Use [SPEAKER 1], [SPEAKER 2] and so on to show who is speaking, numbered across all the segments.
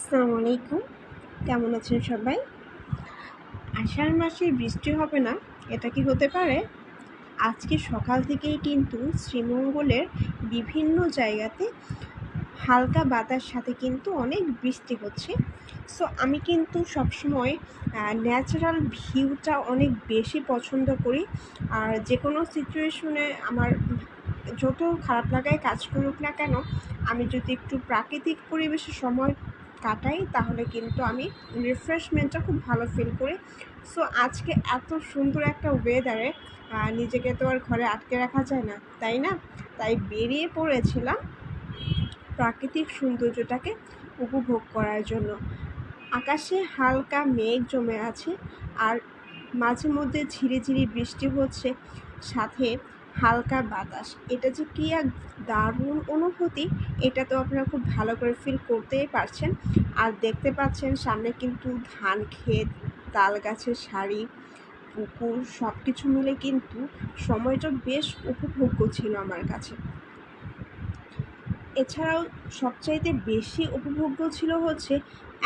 [SPEAKER 1] আসসালামু আলাইকুম। কেমন আছেন সবাই? আষাঢ় মাসে বৃষ্টি হবে না, এটা কি হতে পারে? আজকে সকাল থেকেই কিন্তু শ্রীমঙ্গলের বিভিন্ন জায়গাতে হালকা বাতাস সাথে কিন্তু অনেক বৃষ্টি হচ্ছে। সো আমি কিন্তু সবসময় ন্যাচারাল ভিউটা অনেক বেশি পছন্দ করি। আর যে কোনো সিচুয়েশনে আমার যত খারাপ লাগায় কাজ করুক না কেন, আমি যদি একটু প্রাকৃতিক পরিবেশে সময় কাটাই তাহলে কিন্তু আমি রিফ্রেশমেন্টটা খুব ভালো ফিল করি। সো আজকে এত সুন্দর একটা ওয়েদারে নিজেকে তো আর ঘরে আটকে রাখা যায় না, তাই না? তাই বেরিয়ে পড়েছিলাম প্রাকৃতিক সৌন্দর্যটাকে উপভোগ করার জন্য। আকাশে হালকা মেঘ জমে আছে, আর মাঝে মধ্যে ঝিরিঝিরি বৃষ্টি হচ্ছে, সাথে হালকা বাতাস। এটা যে কী এক দারুণ অনুভূতি, এটা তো আপনারা খুব ভালো করে ফিল করতেই পারছেন। আর দেখতে পাচ্ছেন সামনে কিন্তু ধান ক্ষেত, তাল গাছের সারি, পুকুর সব কিছু মিলে কিন্তু সময়টা বেশ উপভোগ্য ছিল আমার কাছে। এছাড়াও সবচাইতে বেশি উপভোগ্য ছিল হচ্ছে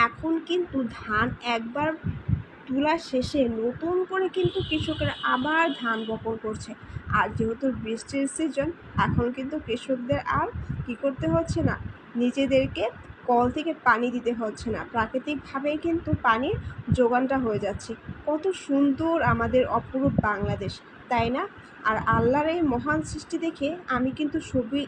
[SPEAKER 1] এখন কিন্তু ধান একবার তোলা শেষে নতুন করে কিন্তু কৃষকেরা আবার ধান বপন করছে। আর যেহেতু বৃষ্টির সিজন, এখন কিন্তু কৃষকদের আর কী করতে হচ্ছে না, নিজেদেরকে কল থেকে পানি দিতে হচ্ছে না, প্রাকৃতিকভাবেই কিন্তু পানির যোগানটা হয়ে যাচ্ছে। কত সুন্দর আমাদের অপরূপ বাংলাদেশ, তাই না? আর আল্লাহর এই মহান সৃষ্টি দেখে আমি কিন্তু সত্যি